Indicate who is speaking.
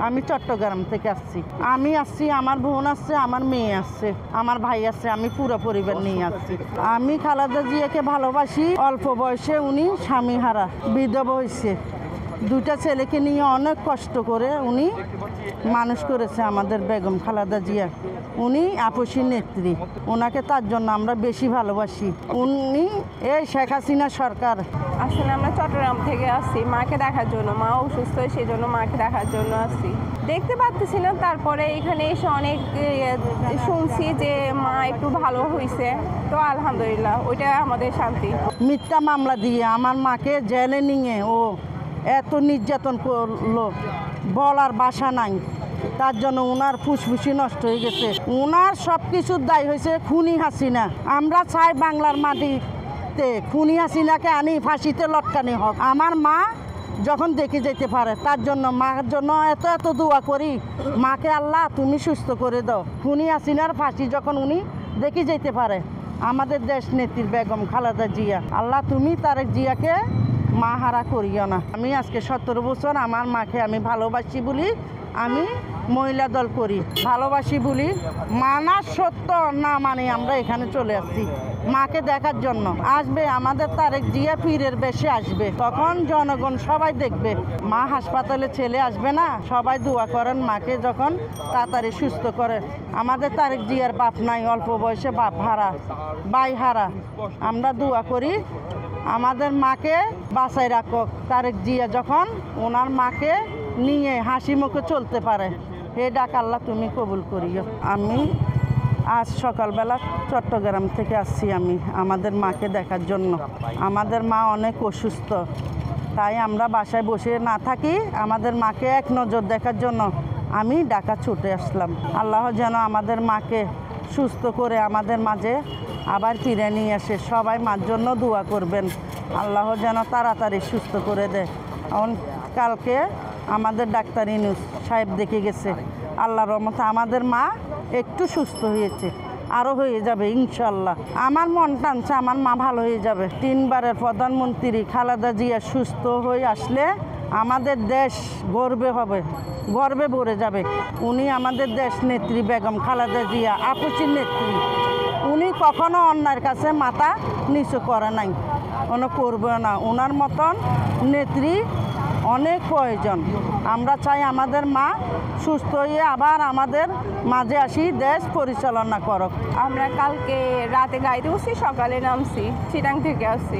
Speaker 1: আমি চট্টগ্রাম থেকে আসছি। আমি আসছি, আমার বোন আসছে, আমার মেয়ে আসছে, আমার ভাই আসছে, আমি পুরো পরিবার নিয়ে আসছি। আমি খালেদা জিয়াকে ভালোবাসি। অল্প বয়সে উনি স্বামী হারা বিধবা হয়েছে, দুইটা ছেলেকে নিয়ে অনেক কষ্ট করে উনি মানুষ করেছে আমাদের বেগম খালেদা জিয়া। উনি আপসী নেত্রী, ওনাকে তার জন্য আমরা বেশি ভালোবাসি। উনি এই শেখ হাসিনা সরকার।
Speaker 2: আসলে আমরা চট্টগ্রাম থেকে আসছি মাকে দেখার জন্য, মা অসুস্থ, সেই জন্য মাকে দেখার জন্য আসছি। দেখতে পাচ্ছি না, তারপরে এখানে এসে অনেক শুনছি যে মা একটু ভালো হয়েছে, তো আলহামদুলিল্লাহ, ওইটা আমাদের শান্তি।
Speaker 1: মিথ্যা মামলা দিয়ে আমার মাকে জেলে নিয়ে ও এত নির্যাতন করলো, বলার ভাষা নাই। তার জন্য ওনার ফুসফুসি নষ্ট হয়ে গেছে। ওনার সব কিছুর দায়ী হয়েছে খুনি হাসিনা। আমরা চাই বাংলার মাটিতে খুনি হাসিনাকে আনি ফাঁসিতে লটকানি হোক। আমার মা যখন দেখে যেতে পারে, তার জন্য মার জন্য এত এত দোয়া করি, মাকে আল্লাহ তুমি সুস্থ করে দাও। খুনি হাসিনার ফাঁসি যখন উনি দেখে যেতে পারে, আমাদের দেশ নেত্রী বেগম খালেদা জিয়া, আল্লাহ তুমি তারেক জিয়াকে মা হারা করিও না। আমি আজকে 17 বছর আমার মাকে আমি ভালোবাসি বলি আমি মহিলা দল করি, ভালোবাসি বলি মানা সত্য না মানে আমরা এখানে চলে আসছি মাকে দেখার জন্য। আসবে আমাদের তারেক জিয়া পীরের বেশে আসবে, তখন জনগণ সবাই দেখবে। মা হাসপাতালে ছেলে আসবে না, সবাই দোয়া করেন মাকে যখন তাড়াতাড়ি সুস্থ করে। আমাদের তারেক জিয়ার বাপ নাই, অল্প বয়সে বাপ হারা, ভাই হারা। আমরা দোয়া করি আমাদের মাকে বাঁচাই রাখক। তারেক জিয়া যখন ওনার মাকে নিয়ে হাসি মুখে চলতে পারে, হে ডাক আল্লাহ তুমি কবুল করিও। আমি আজ সকালবেলা চট্টগ্রাম থেকে আসছি আমি আমাদের মাকে দেখার জন্য। আমাদের মা অনেক অসুস্থ, তাই আমরা বাসায় বসে না থাকি, আমাদের মাকে এক নজর দেখার জন্য আমি ঢাকা ছুটে আসলাম। আল্লাহ যেন আমাদের মাকে সুস্থ করে আমাদের মাঝে আবার ফিরে নিয়ে আসে। সবাই মার জন্য দোয়া করবেন, আল্লাহ যেন তাড়াতাড়ি সুস্থ করে দেয়। এখন কালকে আমাদের ডাক্তার ইউনূস সাহেব দেখে গেছে, আল্লাহর রহমতে আমাদের মা একটু সুস্থ হয়েছে, আরও হয়ে যাবে ইনশাল্লাহ। আমার মন টানছে আমার মা ভালো হয়ে যাবে। 3 বারের প্রধানমন্ত্রী খালেদা জিয়া সুস্থ হয়ে আসলে আমাদের দেশ গর্বে হবে, গর্বে ভরে যাবে। উনি আমাদের দেশ নেত্রী বেগম খালেদা জিয়া আপসী নেত্রী। উনি কখনো অন্যায়ের কাছে মাথা নিচু করে নাই, কোনো করবে না। ওনার মতন নেত্রী অনেক প্রয়োজন। আমরা চাই আমাদের মা সুস্থ হয়ে আবার আমাদের মাঝে আসি, দেশ পরিচালনা করক।
Speaker 2: আমরা কালকে রাতে গাড়িতে বসছি, সকালে নামছি, চিটাং থেকে আসছি।